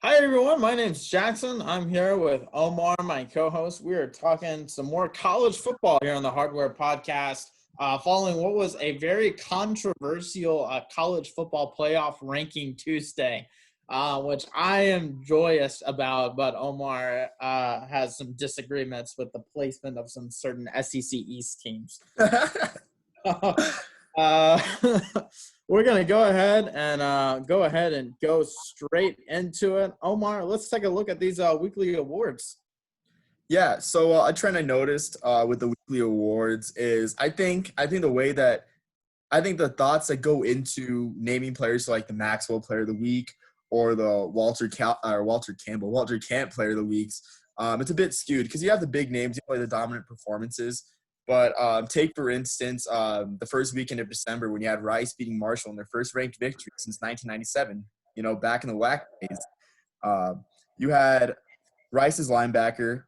Hi, everyone. My name's Jackson. I'm here with Omar, my co-host. We are talking some more college football here on the Hardware Podcast, following what was a very controversial college football playoff ranking Tuesday, which I am joyous about, but Omar has some disagreements with the placement of some certain SEC East teams. Uh, we're going to go ahead and go straight into it. Omar, let's take a look at these weekly awards. Yeah, so a trend I noticed with the weekly awards is I think the thoughts that go into naming players like the Maxwell Player of the Week or the Walter Camp Player of the Weeks, it's a bit skewed because you have the big names, you play the dominant performances. But take, for instance, the first weekend of December when you had Rice beating Marshall in their first ranked victory since 1997, back in the WAC days. You had Rice's linebacker,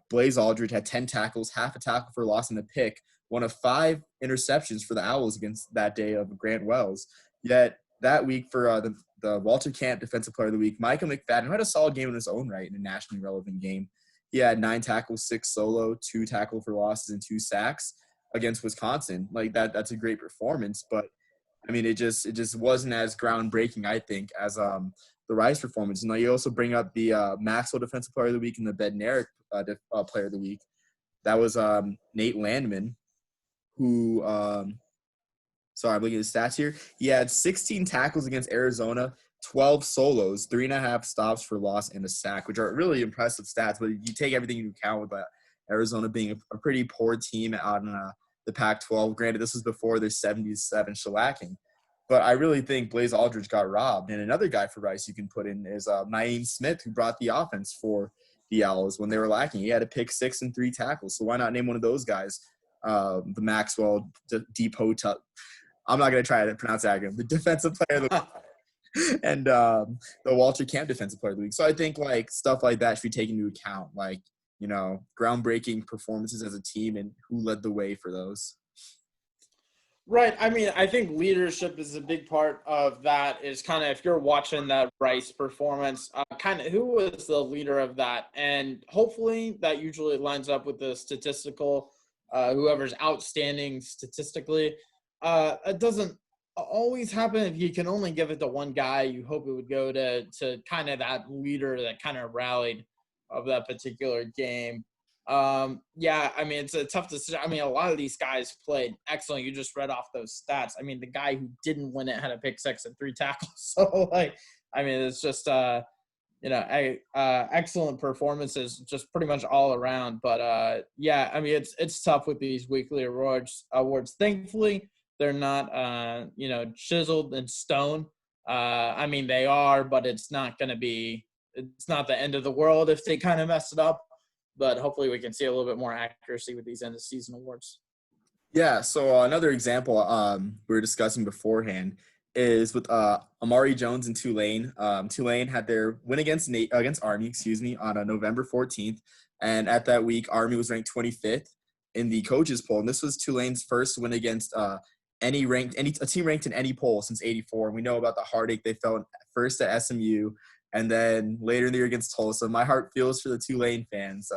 Blaze Aldridge, had 10 tackles, half a tackle for loss and a pick, one of 5 interceptions for the Owls against that day of Grant Wells. Yet that week for the Walter Camp Defensive Player of the Week, Michael McFadden, who had a solid game in his own right in a nationally relevant game. He had 9 tackles, 6 solo, 2 tackle for losses, and 2 sacks against Wisconsin. Like that's a great performance, but I mean, it just wasn't as groundbreaking, I think, as the Rice performance. You also bring up the Maxwell Defensive Player of the Week and the Bednarik Player of the Week. That was Nate Landman, who sorry, I'm looking at his stats here. He had 16 tackles against Arizona, 12 solos, 3.5 stops for loss, and a sack, which are really impressive stats. But you take everything into account with Arizona being a pretty poor team out in the Pac-12. Granted, this was before their 77 shellacking. But I really think Blaze Aldridge got robbed. And another guy for Rice you can put in is Naeem Smith, who brought the offense for the Owls when they were lacking. He had a pick 6 and 3 tackles. So why not name one of those guys? The Maxwell Depot. I'm not going to try to pronounce that again. The defensive player of the and the Walter Camp Defensive Player of the Week. So I think stuff like that should be taken into account, groundbreaking performances as a team and who led the way for those. Right. I mean, I think leadership is a big part of that. Is kind of, if you're watching that Rice performance, kind of who was the leader of that, and hopefully that usually lines up with the statistical, whoever's outstanding statistically. It doesn't always happen. If you can only give it to one guy, you hope it would go to kind of that leader that kind of rallied of that particular game. Yeah, I mean, it's a tough decision. I mean, a lot of these guys played excellent. You just read off those stats. I mean, the guy who didn't win it had a pick 6 and 3 tackles. So, I mean, it's just, excellent performances just pretty much all around. But, yeah, I mean, it's tough with these weekly awards. Thankfully, they're not, chiseled in stone. I mean, they are, but it's not the end of the world if they kind of mess it up. But hopefully we can see a little bit more accuracy with these end-of-season awards. Yeah, so another example we were discussing beforehand is with Amari Jones and Tulane. Tulane had their win against Army, on November 14th. And at that week, Army was ranked 25th in the coaches poll. And this was Tulane's first win against a team ranked in any poll since '84. And we know about the heartache they felt first at SMU and then later in the year against Tulsa. My heart feels for the Tulane fans,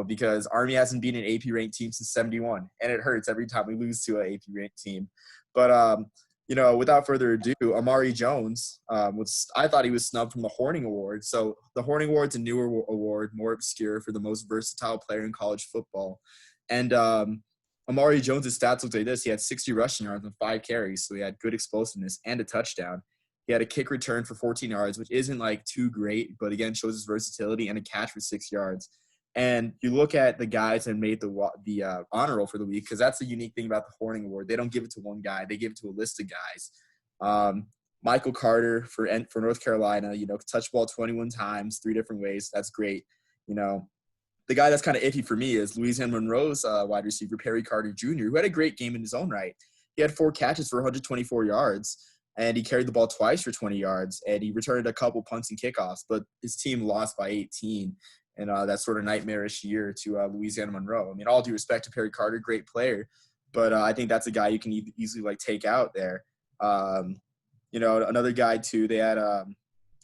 because Army hasn't been an AP-ranked team since '71, and it hurts every time we lose to an AP-ranked team. But, without further ado, Amari Jones, I thought he was snubbed from the Horning Award. So the Horning Award's a newer award, more obscure, for the most versatile player in college football. And Amari Jones' stats look like this. He had 60 rushing yards and 5 carries, so he had good explosiveness and a touchdown. He had a kick return for 14 yards, which isn't too great, but again shows his versatility, and a catch for 6 yards. And you look at the guys that made the honor roll for the week, because that's the unique thing about the Horning Award. They don't give it to one guy; they give it to a list of guys. Michael Carter for North Carolina, touched ball 21 times, 3 different ways. That's great. The guy that's kind of iffy for me is Louisiana Monroe's wide receiver, Perry Carter Jr., who had a great game in his own right. He had 4 catches for 124 yards. And he carried the ball twice for 20 yards, and he returned a couple punts and kickoffs. But his team lost by 18 in that sort of nightmarish year to Louisiana Monroe. I mean, all due respect to Perry Carter, great player, but I think that's a guy you can easily take out there. Another guy too. They had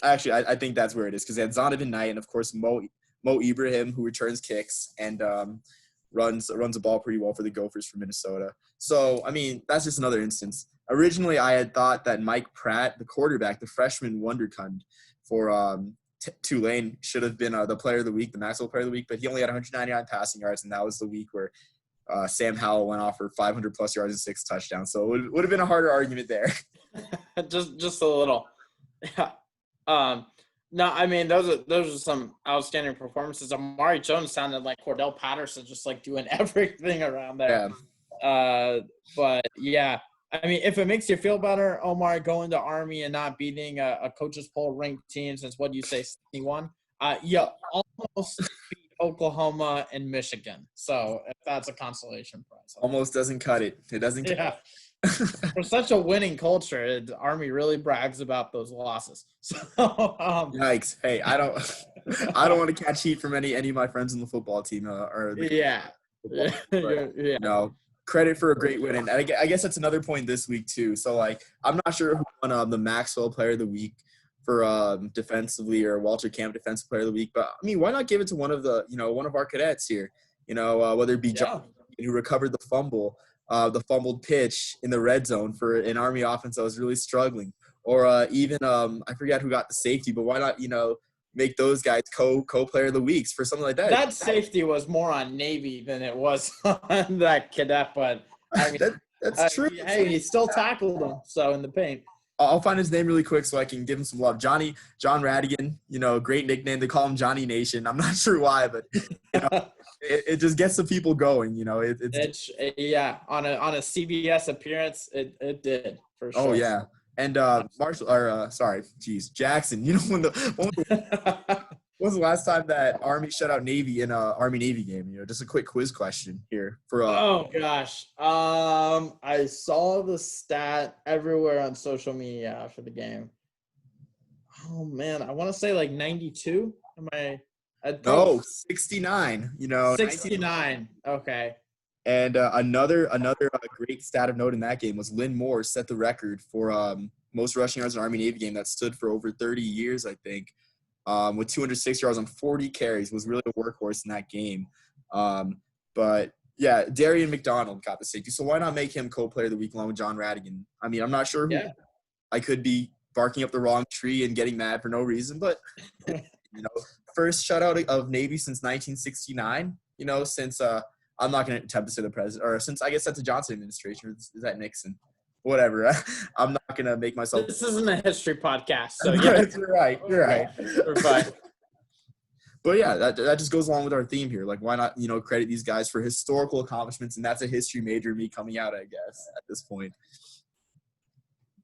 Actually, I think that's where it is because they had Zonovan Knight and, of course, Mo Ibrahim, who returns kicks and runs a ball pretty well for the Gophers from Minnesota. So, I mean, that's just another instance. Originally, I had thought that Mike Pratt, the quarterback, the freshman wonderkind for Tulane, should have been the player of the week, the Maxwell player of the week, but he only had 199 passing yards, and that was the week where Sam Howell went off for 500-plus yards and 6 touchdowns. So it would have been a harder argument there. just a little. Yeah. No, I mean those are some outstanding performances. Amari Jones sounded like Cordell Patterson, just like doing everything around there. Yeah. But yeah, I mean, if it makes you feel better, Omar, going to Army and not beating a coaches poll ranked team since what you say 71, you almost beat Oklahoma and Michigan. So if that's a consolation prize, almost doesn't cut it. It doesn't. Yeah. For such a winning culture, the Army really brags about those losses. So, yikes! Hey, I don't want to catch heat from any of my friends in the football team yeah. No, credit for a great win, and I guess that's another point this week too. So like, I'm not sure who won the Maxwell Player of the Week for defensively or Walter Camp Defensive Player of the Week, but I mean, why not give it to one of our cadets here? Whether it be John who recovered the fumbled pitch in the red zone for an Army offense that was really struggling. Or even I forget who got the safety, but why not, make those guys co-player of the weeks for something like that? That safety was more on Navy than it was on that cadet, but I mean, that's true. Hey, he still tackled him, so in the paint. I'll find his name really quick so I can give him some love. John Radigan, great nickname. They call him Johnny Nation. I'm not sure why, but it just gets the people going. It's on a CBS appearance, it did for sure. Oh yeah, and Jackson. When was the last time that Army shut out Navy in a Army-Navy game? Just a quick quiz question here for. Oh gosh, I saw the stat everywhere on social media for the game. Oh man, I want to say like 92. Am I? No, 69. 69. Okay. And another great stat of note in that game was Lynn Moore set the record for most rushing yards in an Army-Navy game that stood for over 30 years, I think. With 206 yards on 40 carries, was really a workhorse in that game. But yeah, Darian McDonald got the safety. So why not make him co-player of the week along with John Radigan? I mean, I'm not sure who. Yeah. I could be barking up the wrong tree and getting mad for no reason, but first shutout of Navy since 1969. Since I'm not going to attempt to say the president, or since I guess that's the Johnson administration. Or is that Nixon? Whatever. I'm not going to make myself. This isn't a history podcast, so yeah. You're right. We're fine. But yeah, that just goes along with our theme here. Like, why not, credit these guys for historical accomplishments? And that's a history major me coming out, I guess, at this point.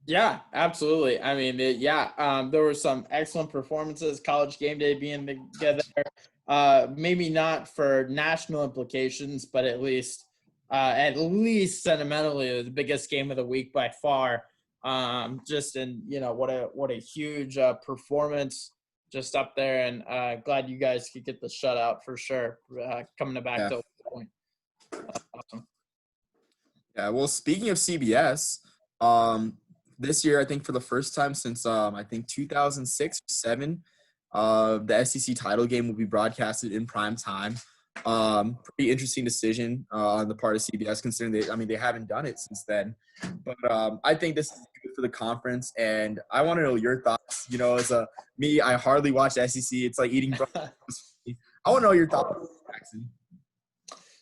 Yeah, absolutely. I mean, there were some excellent performances. College game day being together, maybe not for national implications, but at least sentimentally, the biggest game of the week by far. Just in what a huge performance just up there, and glad you guys could get the shutout for sure. Coming back to the point. Awesome. Yeah. Well, speaking of CBS, this year I think for the first time since I think 2006 or 2007, the SEC title game will be broadcasted in prime time. Pretty interesting decision on the part of CBS, considering they haven't done it since then. But I think this is good for the conference, and I want to know your thoughts. As me, I hardly watch SEC. It's like eating breakfast. I want to know your thoughts, Jackson.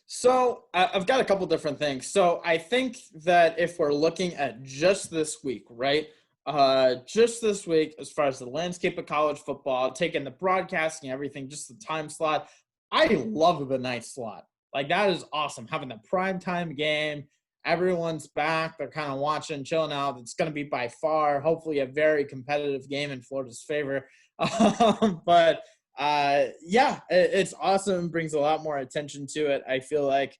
So I've got a couple different things. So I think that if we're looking at just this week, right? Just this week, as far as the landscape of college football, taking the broadcasting, everything, just the time slot. I love the night slot. Like, that is awesome. Having the primetime game, everyone's back. They're kind of watching, chilling out. It's going to be by far, hopefully, a very competitive game in Florida's favor. But it's awesome. Brings a lot more attention to it, I feel like.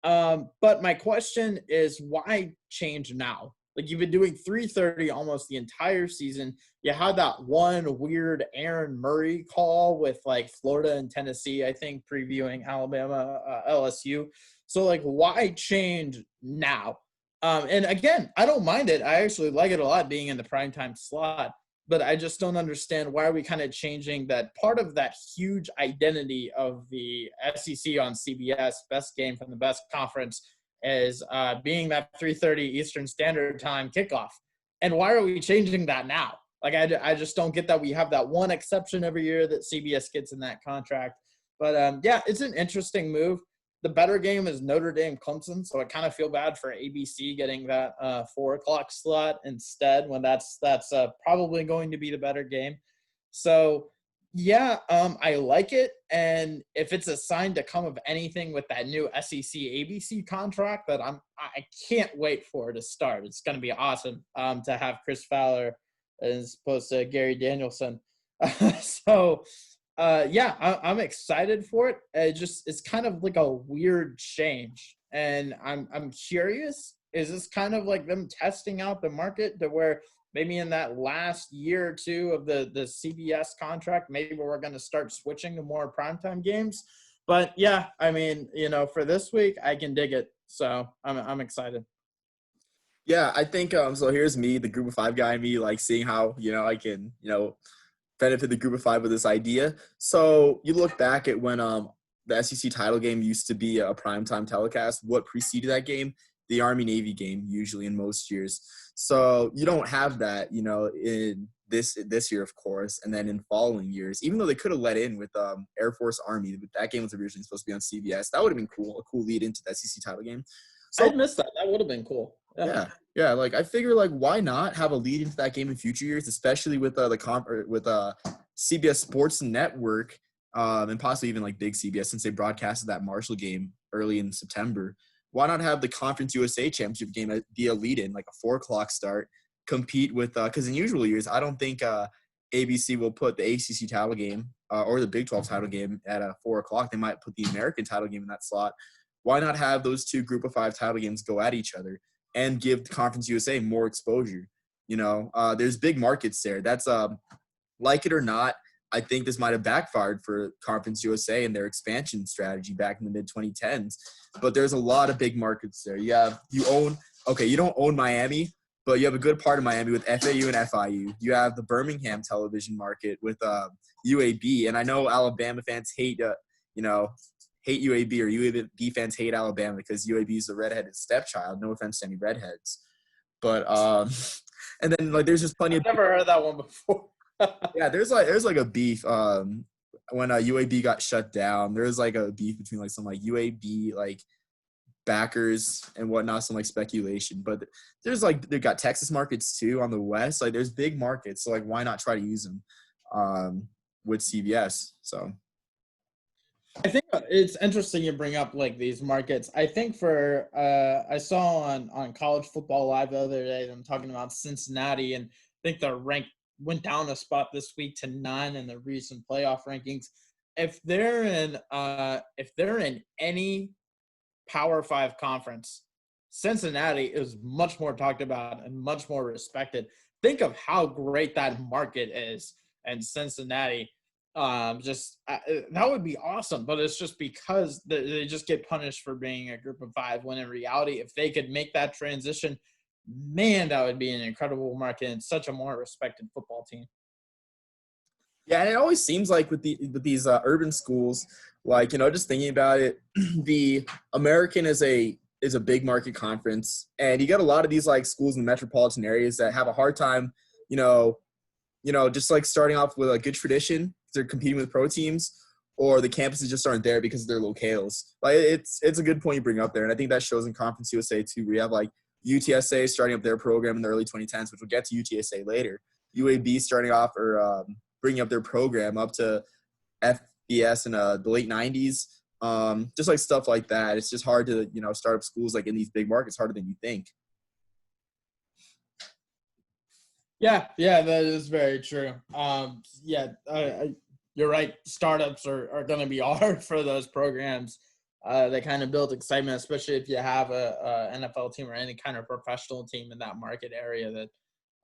But my question is, why change now? Like, you've been doing 3:30 almost the entire season. You had that one weird Aaron Murray call with, like, Florida and Tennessee, I think, previewing Alabama, LSU. So, like, why change now? And, again, I don't mind it. I actually like it a lot being in the primetime slot. but I just don't understand why are we kind of changing that part of that huge identity of the SEC on CBS, best game from the best conference, is being that 3:30 Eastern Standard Time kickoff. And why are we changing that now? Like, I just don't get that. We have that one exception every year that CBS gets in that contract. But, yeah, it's an interesting move. The better game is Notre Dame Clemson, so I kind of feel bad for ABC getting that 4 o'clock slot instead when that's probably going to be the better game. So, yeah, I like it. And if it's a sign to come of anything with that new SEC ABC contract, that I can't wait for it to start. It's going to be awesome to have Chris Fowler as opposed to Gary Danielson. So, yeah, I'm excited for it. It's kind of like a weird change, and I'm curious. Is this kind of like them testing out the market to where maybe in that last year or two of the CBS contract, maybe we're going to start switching to more primetime games? But yeah, I mean, for this week, I can dig it. So I'm excited. Yeah, I think so here's me, the group of 5 guy, me like seeing how, I can, benefit the group of 5 with this idea. So you look back at when the SEC title game used to be a primetime telecast. What preceded that game? The Army-Navy game, usually in most years. So you don't have that, in this year, of course, and then in following years, even though they could have let in with Air Force Army. That game was originally supposed to be on CBS. That would have been cool, a cool lead into the SEC title game. So I'd miss that. That would have been cool. Yeah. Like I figure, like why not have a lead into that game in future years, especially with CBS Sports Network, and possibly even like big CBS since they broadcasted that Marshall game early in September. Why not have the Conference USA Championship game be a lead in, like a 4 o'clock start, compete with because in usual years I don't think ABC will put the ACC title game or the Big 12 title game at 4 o'clock. They might put the American title game in that slot. Why not have those 2 group of 5 title games go at each other and give the Conference USA more exposure? There's big markets there. That's like it or not, I think this might have backfired for Conference USA and their expansion strategy back in the mid-2010s. But there's a lot of big markets there. You don't own Miami, but you have a good part of Miami with FAU and FIU. You have the Birmingham television market with UAB. And I know Alabama fans hate UAB, or UAB fans hate Alabama because UAB is the redheaded stepchild. No offense to any redheads. But and then like there's just plenty I've never heard that one before. Yeah, there's like a beef when UAB got shut down. There's like a beef between like some like UAB like backers and whatnot, some like speculation. But there's like they've got Texas markets too on the west. Like there's big markets, so like why not try to use them with CBS? So I think it's interesting you bring up like these markets. I think I saw on College Football Live the other day them talking about Cincinnati, and I think they're ranked went down a spot this week to 9 in the recent playoff rankings. If they're in any Power 5 conference, Cincinnati is much more talked about and much more respected. Think of how great that market is, and Cincinnati. That would be awesome, but it's just because they just get punished for being a group of 5, when in reality, if they could make that transition, man, that would be an incredible market and such a more respected football team. Yeah, and it always seems like with these urban schools, like just thinking about it, the American is a big market conference, and you got a lot of these like schools in the metropolitan areas that have a hard time, just like starting off with a good tradition. They're competing with pro teams, or the campuses just aren't there because they're locales. Like it's a good point you bring up there, and I think that shows in Conference USA too, where you have like UTSA starting up their program in the early 2010s, which we'll get to UTSA later. UAB starting off or bringing up their program up to FBS in the late 90s. Just like stuff like that. It's just hard to, start up schools like in these big markets, harder than you think. Yeah, that is very true. You're right. Startups are going to be hard for those programs. They kind of build excitement, especially if you have a NFL team or any kind of professional team in that market area that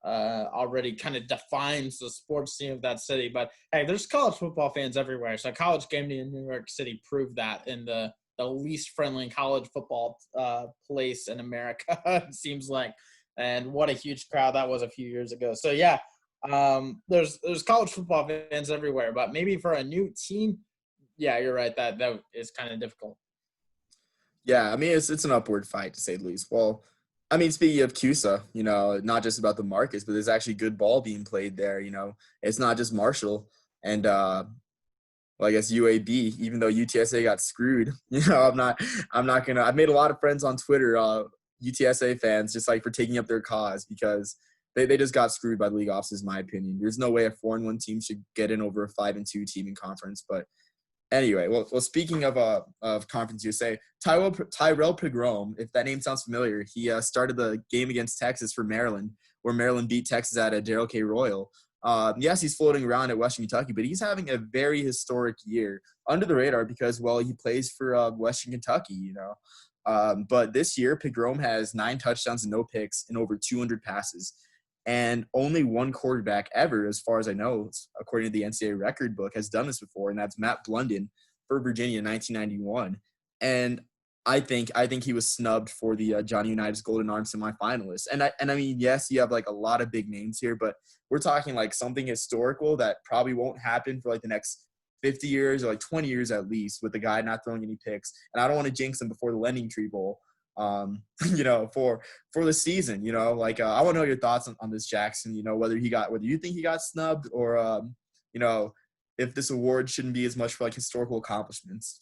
already kind of defines the sports scene of that city. But hey, there's college football fans everywhere. So College Game Day in New York City proved that in the least friendly college football place in America, it seems like. And what a huge crowd that was a few years ago. So yeah, There's college football fans everywhere, but maybe for a new team, yeah, you're right. That is kind of difficult. Yeah, I mean it's an upward fight to say the least. Well, I mean speaking of CUSA, not just about the Marcus, but there's actually good ball being played there. It's not just Marshall and well, I guess UAB. Even though UTSA got screwed, I'm not gonna. I've made a lot of friends on Twitter, UTSA fans, just like for taking up their cause because they just got screwed by the league offices. In my opinion, there's no way a 4-1 team should get in over a 5-2 team in conference, but. Anyway, well, speaking of Conference USA, Tyrrell Pigrome, if that name sounds familiar, he started the game against Texas for Maryland, where Maryland beat Texas at a Darrell K. Royal. Yes, he's floating around at Western Kentucky, but he's having a very historic year under the radar because, well, he plays for Western Kentucky, But this year, Pigrome has 9 touchdowns and no picks and over 200 passes. And only one quarterback ever, as far as I know, according to the NCAA record book, has done this before, and that's Matt Blunden for Virginia in 1991. And I think he was snubbed for the Johnny Unitas Golden Arm semifinalists. And I mean, yes, you have like a lot of big names here, but we're talking like something historical that probably won't happen for like the next 50 years or like 20 years at least, with the guy not throwing any picks. And I don't want to jinx him before the Lending Tree Bowl. For the season, I want to know your thoughts on this, Jackson, whether you think he got snubbed or, if this award shouldn't be as much for like historical accomplishments.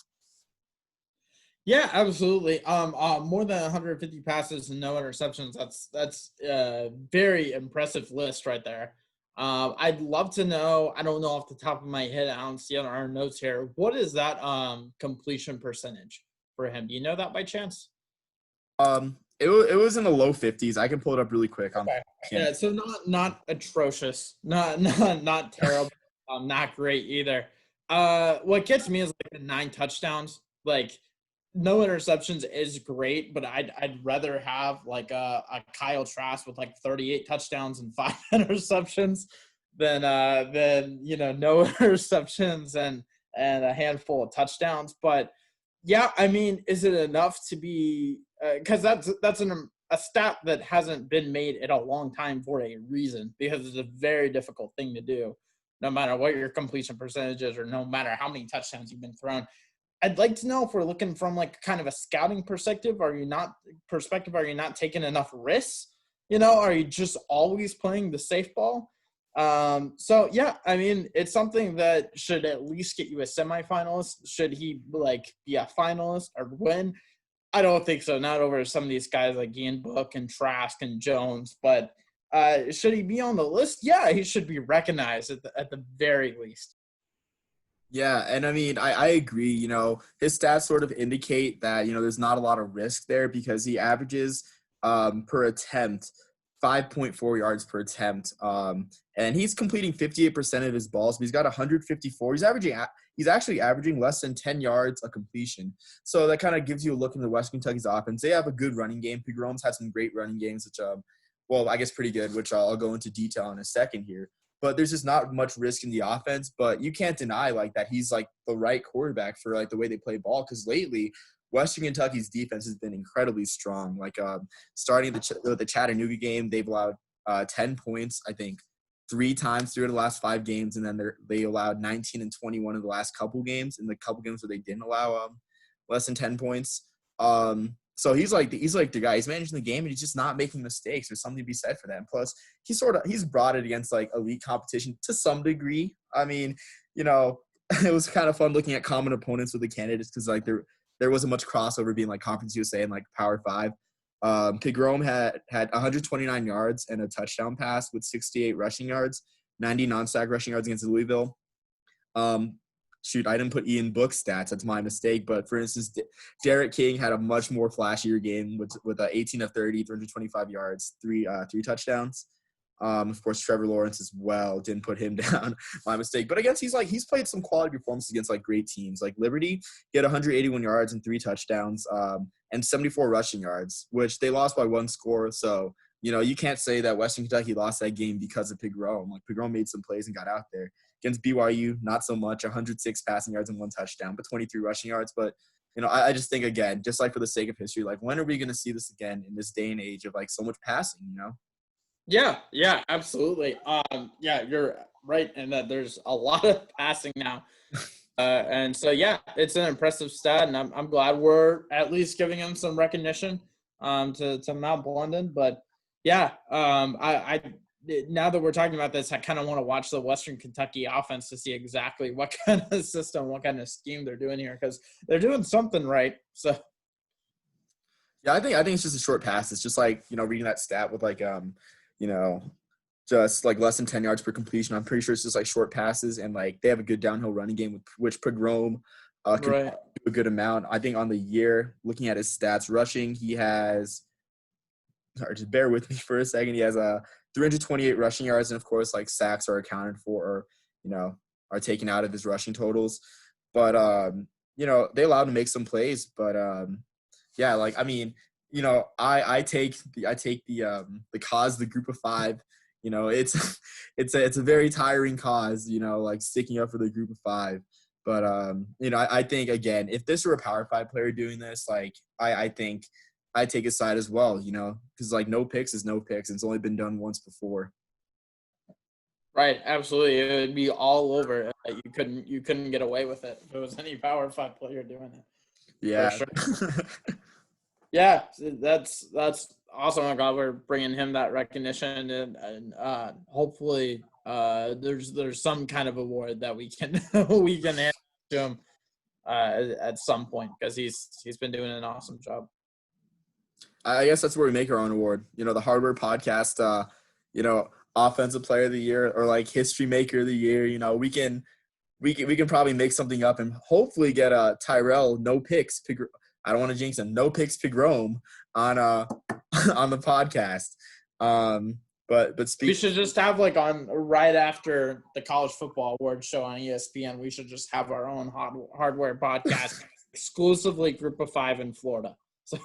Yeah, absolutely. More than 150 passes and no interceptions. That's a very impressive list right there. I'd love to know, I don't know off the top of my head, I don't see on our notes here, what is that completion percentage for him? Do you know that by chance? It was in the low 50s. I can pull it up really quick. Okay. Yeah, so not atrocious, not terrible, not great either. What gets me is like the 9 touchdowns. Like no interceptions is great, but I'd rather have like a Kyle Trask with like 38 touchdowns and 5 interceptions than no interceptions and a handful of touchdowns. But yeah, I mean, is it enough to be? Because that's a stat that hasn't been made in a long time for a reason, because it's a very difficult thing to do, no matter what your completion percentage is or no matter how many touchdowns you've been thrown. I'd like to know if we're looking from like kind of a scouting perspective. Are you not taking enough risks? Are you just always playing the safe ball? So yeah, I mean, it's something that should at least get you a semifinalist. Should he like be a finalist or win? I don't think so. Not over some of these guys like Ian Book and Trask and Jones. But should he be on the list? Yeah, he should be recognized at the very least. Yeah, and I mean, I agree. His stats sort of indicate that, there's not a lot of risk there because he averages per attempt 5.4 yards per attempt. And he's completing 58% of his balls, but he's got 154. He's actually averaging less than 10 yards a completion. So that kind of gives you a look into West Kentucky's offense. They have a good running game. Pigrome's had some great running games, which, I guess pretty good, which I'll go into detail in a second here. But there's just not much risk in the offense. But you can't deny like that he's like the right quarterback for like the way they play ball. Because lately, Western Kentucky's defense has been incredibly strong. Like starting the Chattanooga game, they've allowed 10 points, I think, 3 times through the last 5 games, and then they allowed 19 and 21 in the last couple games. In the couple games where they didn't allow less than 10 points. So he's like the guy. He's managing the game, and he's just not making mistakes. There's something to be said for that. And plus, he's brought it against like elite competition to some degree. I mean, it was kind of fun looking at common opponents with the candidates because like there wasn't much crossover being like Conference USA and like Power 5. Pigrome had 129 yards and a touchdown pass with 68 rushing yards, 90 non-sack rushing yards against Louisville. I didn't put Ian Book's stats. That's my mistake. But for instance, Derek King had a much more flashier game with 18 of 30, 325 yards, three touchdowns. Of course, Trevor Lawrence as well. Didn't put him down. My mistake. But against he's played some quality performances against like great teams. Like Liberty, he had 181 yards and 3 touchdowns and 74 rushing yards, which they lost by 1 score. So, you can't say that Western Kentucky lost that game because of Pigrome. Like Pigrome made some plays and got out there. Against BYU, not so much. 106 passing yards and 1 touchdown, but 23 rushing yards. But, I just think, again, just like for the sake of history, like when are we going to see this again in this day and age of like so much passing, Yeah, absolutely. Yeah, you're right in that there's a lot of passing now. And so, yeah, it's an impressive stat, and I'm glad we're at least giving him some recognition to Mount London. But yeah, I now that we're talking about this, I kind of want to watch the Western Kentucky offense to see exactly what kind of system, what kind of scheme they're doing here, because they're doing something right. So Yeah, I think it's just a short pass. It's just like, reading that stat with like you know, just like less than 10 yards per completion. I'm pretty sure it's just like short passes, and like they have a good downhill running game with which Pigrome can right, do a good amount. I think on the year, looking at his stats, rushing, he has, sorry, just bear with me for a second. He has a 328 rushing yards, and of course, like sacks are accounted for, or are taken out of his rushing totals. But they allowed him to make some plays. But yeah, like I mean, I take the cause, the group of five. It's it's a very tiring cause. Like sticking up for the group of five. But I think again, if this were a Power Five player doing this, like I think I take his side as well. Because like no picks is no picks. And it's only been done once before. right, absolutely. It would be all over. You couldn't get away with it if it was any Power Five player doing it for Yeah. sure. Yeah, that's awesome. I'm glad we're bringing him that recognition, and hopefully there's some kind of award that we can we can hand to him at some point, because he's been doing an awesome job. I guess that's where we make our own award. The Hardware Podcast, offensive player of the year, or like history maker of the year. We can probably make something up and hopefully get a Tyrrell no picks. I don't want to jinx him. No picks Pigrome on on the podcast. But We speak. should just have, like, on right after the college football award show on ESPN, we should just have our own hardware podcast exclusively group of five in Florida. So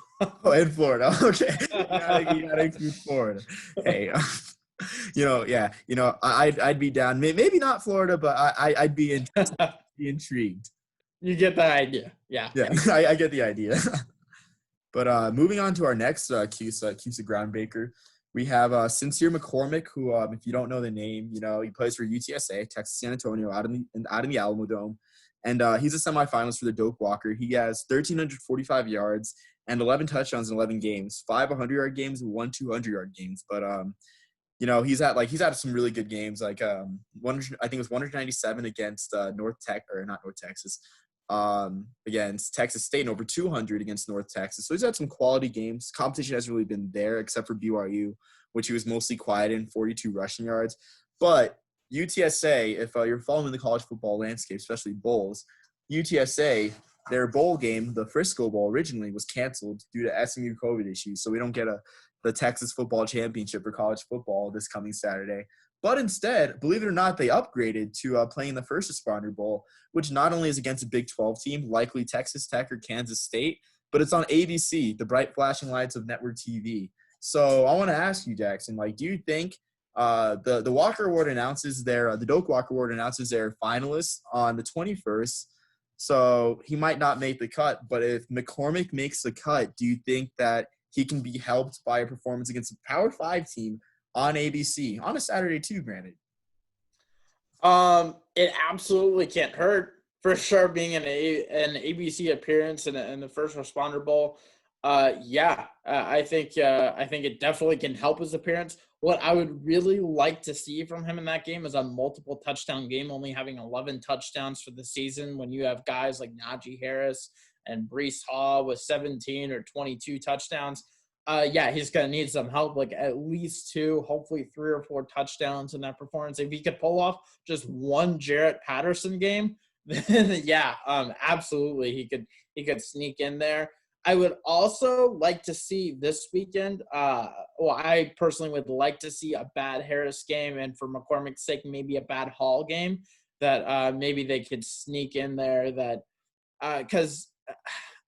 Oh, in Florida. Okay, you gotta include Florida. Hey. Yeah. I'd be down. Maybe not Florida, but I'd be intrigued. you get the idea. Yeah. Yeah, I get the idea. But moving on to our next CUSA groundbreaker, we have Sincere McCormick, who, if you don't know the name, he plays for UTSA, Texas San Antonio, out in the Alamo Dome, and he's a semifinalist for the Doak Walker. He has 1,345 yards and 11 touchdowns in 11 games, 5 100-yard games, and 1 200-yard games. But he's had some really good games. Like I think it was 197 against not North Texas, against Texas State, and over 200 against North Texas. So he's had some quality games. Competition hasn't really been there except for BYU, which he was mostly quiet in, 42 rushing yards. But UTSA, if you're following the college football landscape, especially bowls, UTSA, their bowl game, the Frisco Bowl, originally was canceled due to SMU COVID issues. So we don't get the Texas Football Championship for college football this coming Saturday. But instead, believe it or not, they upgraded to playing the First Responder Bowl, which not only is against a Big 12 team, likely Texas Tech or Kansas State, but it's on ABC, the bright flashing lights of network TV. So I want to ask you, Jackson, do you think the Walker Award announces the Doak Walker Award announces their finalists on the 21st? So he might not make the cut, but if McCormick makes the cut, do you think that he can be helped by a performance against a Power 5 team on ABC on a Saturday too, granted? It absolutely can't hurt, for sure, being an ABC appearance in the First Responder Bowl. I think it definitely can help his appearance. What I would really like to see from him in that game is a multiple touchdown game, only having 11 touchdowns for the season, when you have guys like Najee Harris and Breece Hall with 17 or 22 touchdowns. He's going to need some help, like at least 2, hopefully 3 or 4 touchdowns in that performance. If he could pull off just one Jarrett Patterson game, then absolutely he could sneak in there. I would also like to see this weekend. I personally would like to see a bad Harris game, and for McCormick's sake, maybe a bad Hall game that maybe they could sneak in there. That because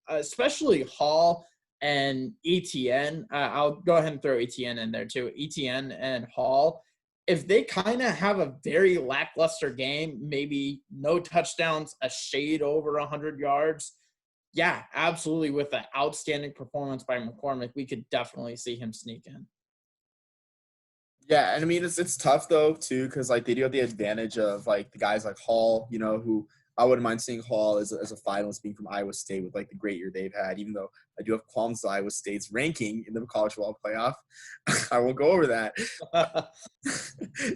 especially Hall and ETN, I'll go ahead and throw ETN in there too. ETN and Hall, if they kind of have a very lackluster game, maybe no touchdowns, a shade over 100 yards. Yeah, absolutely. With an outstanding performance by McCormick, we could definitely see him sneak in. Yeah, and I mean it's tough though too because like they do have the advantage of like the guys like Hall, who I wouldn't mind seeing Hall as a finalist being from Iowa State with like the great year they've had. Even though I do have qualms with Iowa State's ranking in the college football playoff, I won't go over that.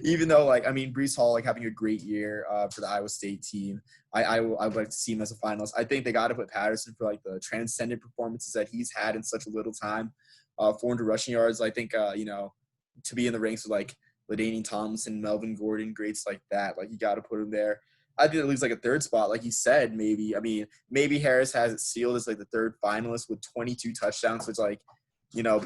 Even though like I mean Brees Hall like having a great year for the Iowa State team, I would like to see him as a finalist. I think they got to put Patterson for like the transcendent performances that he's had in such a little time. 400 rushing yards. I think to be in the ranks of like LaDainian Tomlinson, Melvin Gordon, greats like that. Like you got to put him there. I think it leaves like a third spot, like you said. Maybe I mean maybe Harris has it sealed as like the third finalist with 22 touchdowns, which like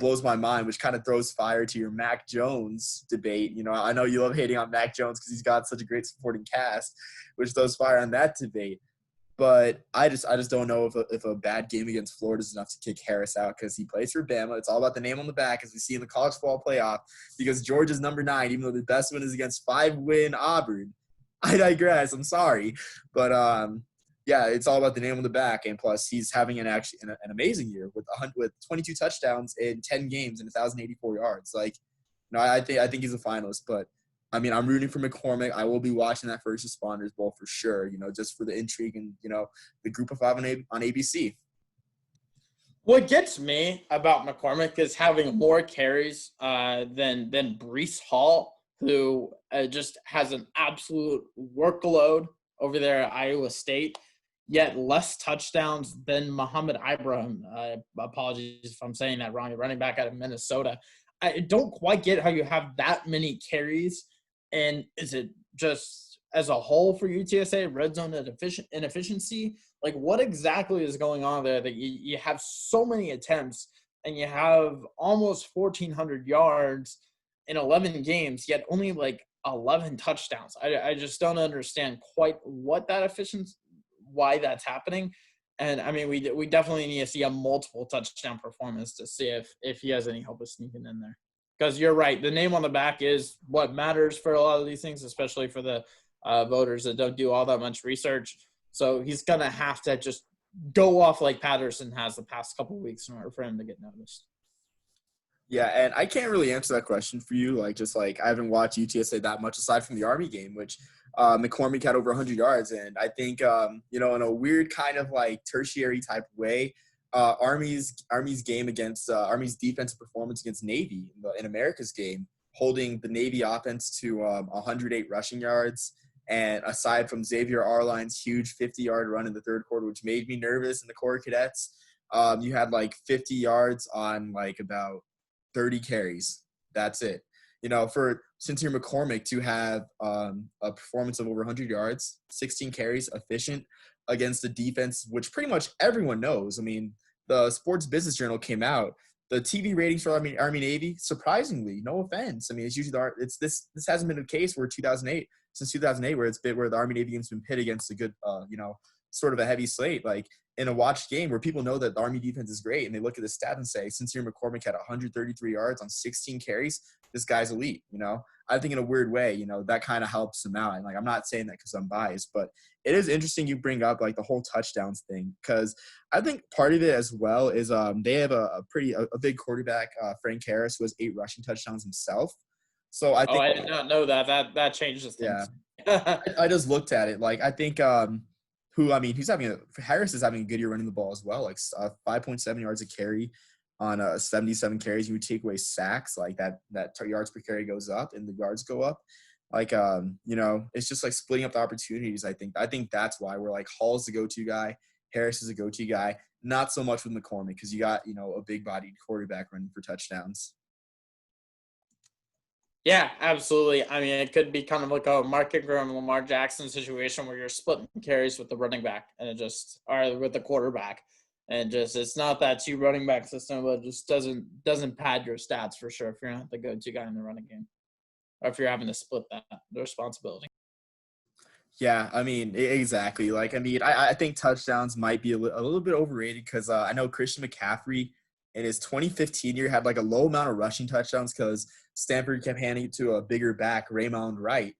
blows my mind, which kind of throws fire to your Mac Jones debate. I know you love hating on Mac Jones because he's got such a great supporting cast, which throws fire on that debate. But I just don't know if a bad game against Florida is enough to kick Harris out because he plays for Bama. It's all about the name on the back, as we see in the college football playoff, because Georgia's number 9, even though the best win is against 5-win Auburn. I digress. I'm sorry. But, yeah, it's all about the name on the back. And plus, he's having an amazing year with 22 touchdowns in 10 games and 1,084 yards. Like, I think he's a finalist. But I mean, I'm rooting for McCormick. I will be watching that First Responders Bowl for sure, just for the intrigue and, the group of 5 on ABC. What gets me about McCormick is having more carries than Brees Hall, who just has an absolute workload over there at Iowa State, yet less touchdowns than Muhammad Ibrahim. Apologies if I'm saying that wrong. Running back out of Minnesota. I don't quite get how you have that many carries. And is it just as a whole for UTSA, red zone inefficiency? Like, what exactly is going on there that you have so many attempts and you have almost 1,400 yards in 11 games, yet only like 11 touchdowns? I just don't understand quite what that efficiency, why that's happening. And I mean, we definitely need to see a multiple touchdown performance to see if he has any hope of sneaking in there. Because you're right, the name on the back is what matters for a lot of these things, especially for the voters that don't do all that much research. So he's going to have to just go off like Patterson has the past couple of weeks in order for him to get noticed. Yeah, and I can't really answer that question for you. Like, just like I haven't watched UTSA that much aside from the Army game, which McCormick had over 100 yards. And I think, in a weird kind of like tertiary type way, Army's game against Army's defensive performance against Navy in America's game, holding the Navy offense to 108 rushing yards. And aside from Xavier Arline's huge 50-yard run in the third quarter, which made me nervous in the Corps Cadets, you had like 50 yards on like about 30 carries. That's it. For Sincere McCormick to have a performance of over 100 yards, 16 carries, efficient against a defense, which pretty much everyone knows. I mean, the Sports Business Journal came out. The TV ratings for Army Navy, surprisingly, no offense. I mean, it's usually this hasn't been the case where since 2008, where the Army Navy game's been pit against a good, sort of a heavy slate. Like in a watched game where people know that the Army defense is great and they look at the stats and say, Sincere McCormick had 133 yards on 16 carries. This guy's elite, I think in a weird way, that kind of helps him out. And like, I'm not saying that because I'm biased, but it is interesting you bring up like the whole touchdowns thing, because I think part of it as well is they have a big quarterback, Frank Harris, who has 8 rushing touchdowns himself. So I think I did not know that. That changes things. Yeah. I just looked at it. Like, I think Harris is having a good year running the ball as well. Like 5.7 yards a carry on 77 carries. You would take away sacks, like that yards per carry goes up and the yards go up. Like, it's just like splitting up the opportunities. I think that's why we're like Hall's the go-to guy. Harris is a go-to guy. Not so much with McCormick because you got, a big-bodied quarterback running for touchdowns. Yeah, absolutely. I mean, it could be kind of like a Mark Ingram, Lamar Jackson situation where you're splitting carries with the running back or with the quarterback. And it's not that 2 running back system, but it just doesn't pad your stats for sure if you're not the go-to guy in the running game or if you're having to split the responsibility. Yeah, I mean, exactly. Like, I mean, I think touchdowns might be a little bit overrated because I know Christian McCaffrey in his 2015 year had like a low amount of rushing touchdowns because Stanford kept handing it to a bigger back, Raymond Wright,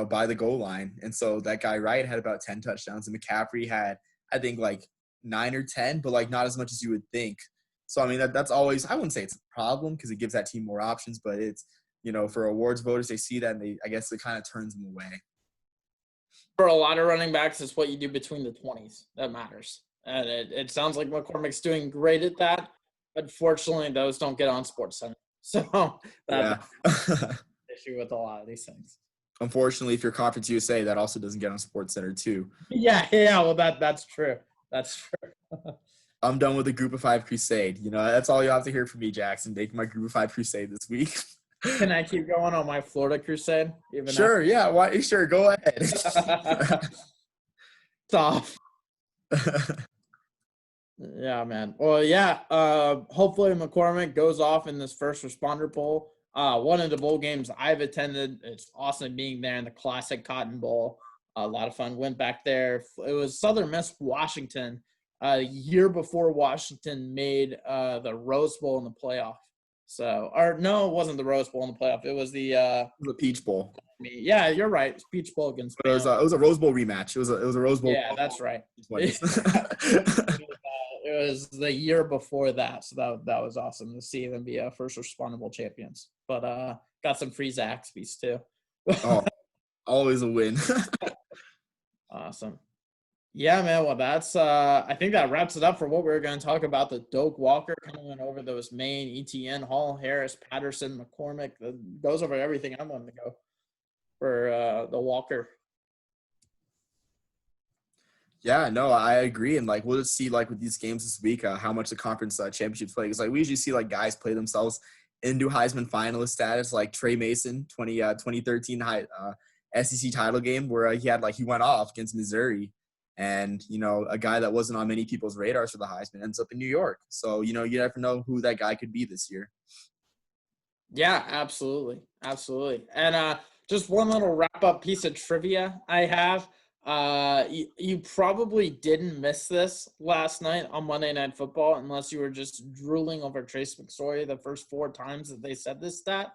by the goal line. And so that guy Wright had about 10 touchdowns and McCaffrey had, I think, like 9 or 10, but like not as much as you would think. So, I mean, that's always, I wouldn't say it's a problem because it gives that team more options, but it's, for awards voters, they see that and I guess it kind of turns them away. For a lot of running backs, it's what you do between the 20s that matters. And it sounds like McCormick's doing great at that. Unfortunately, those don't get on SportsCenter. So that's an issue with a lot of these things. Unfortunately, if you're Conference USA, that also doesn't get on SportsCenter too. Yeah. Well, that's true. That's true. I'm done with the Group of 5 crusade. That's all you have to hear from me, Jackson. Make my Group of 5 crusade this week. Can I keep going on my Florida crusade? Sure. Yeah. Why? Sure. Go ahead. Stop. Yeah, man. Well, yeah. Hopefully McCormick goes off in this first responder bowl. One of the bowl games I've attended. It's awesome being there in the classic Cotton Bowl. A lot of fun. Went back there. It was Southern Miss Washington. A year before Washington made the Rose Bowl in the playoff. So, or no, it wasn't the Rose Bowl in the playoff. It was the Peach Bowl. Yeah, you're right. It's Peach Bowl against. It was a Rose Bowl rematch. It was a Rose Bowl. Yeah, that's right. It was the year before that, so that was awesome to see them be first responder bowl champions. But got some free Zaxby's too. Oh, always a win. Awesome. Yeah, man. Well, that's I think that wraps it up for what we were going to talk about. The Doak Walker coming over those main ETN, Hall, Harris, Patterson, McCormick. That goes over everything I wanted to go for the Walker. Yeah, no, I agree. And we'll just see with these games this week how much the conference championships play. Because we usually see guys play themselves into Heisman finalist status, like Trey Mason, 2013 SEC title game where he went off against Missouri. And, a guy that wasn't on many people's radars for the Heisman ends up in New York. So, you never know who that guy could be this year. Yeah, absolutely. Absolutely. And just one little wrap-up piece of trivia I have. You probably didn't miss this last night on Monday Night Football unless you were just drooling over Trace McSorley the first 4 times that they said this stat.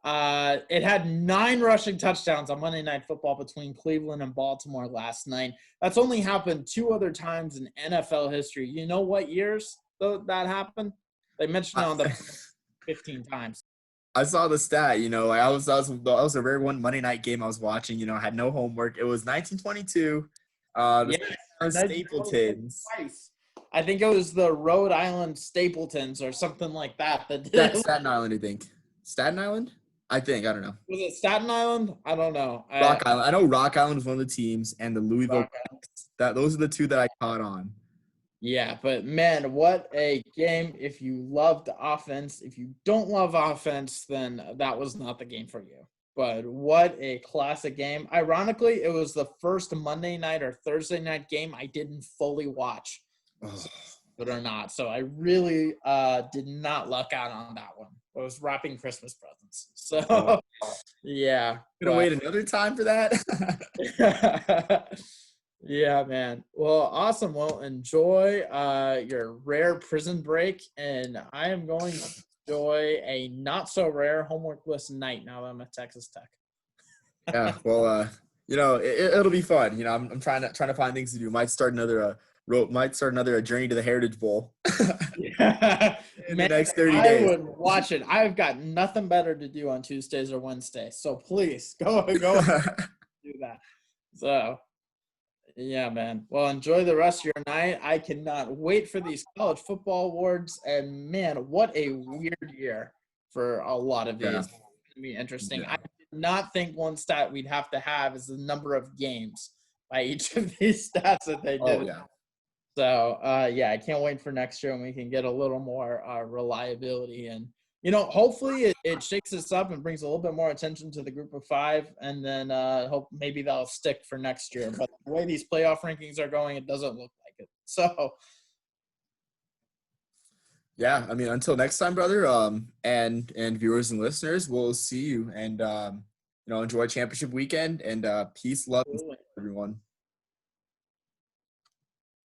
It had 9 rushing touchdowns on Monday Night Football between Cleveland and Baltimore last night. That's only happened 2 other times in NFL history. You know what years that happened? They mentioned it on the 15 times. I saw the stat, that was a rare one Monday night game I was watching, I had no homework. It was 1922. Stapletons. Twice. I think it was the Rhode Island Stapletons or something like that. Staten Island, I think. Staten Island? I think. I don't know. Was it Staten Island? I don't know. Rock Island. I know Rock Island was one of the teams, and the Louisville. Those are the 2 that I caught on. Yeah, but man, what a game. If you loved offense, if you don't love offense, then that was not the game for you. But what a classic game. Ironically, it was the first Monday night or Thursday night game I didn't fully watch, but or not. So I really did not luck out on that one. I was wrapping Christmas presents. So, yeah. Gonna wait another time for that? Yeah, man. Well, awesome. Well, enjoy your rare prison break, and I am going to enjoy a not so rare homeworkless night now that I'm at Texas Tech. Yeah, well, it'll be fun. I'm trying to find things to do. Might start another journey to the Heritage Bowl. Yeah. In the next 30 days. I would watch it. I've got nothing better to do on Tuesdays or Wednesdays, so please go do that. So. Yeah, man. Well, enjoy the rest of your night. I cannot wait for these college football awards. And, man, what a weird year for a lot of these. It's going to be interesting. Yeah. I did not think one stat we'd have to have is the number of games by each of these stats that they did. Oh, yeah. So, I can't wait for next year when we can get a little more reliability. And, hopefully it shakes us up and brings a little bit more attention to the Group of 5, and then hope maybe that'll stick for next year. But the way these playoff rankings are going, it doesn't look like it. So, yeah, I mean, until next time, brother, and viewers and listeners, we'll see you, and enjoy championship weekend, and peace, love, everyone.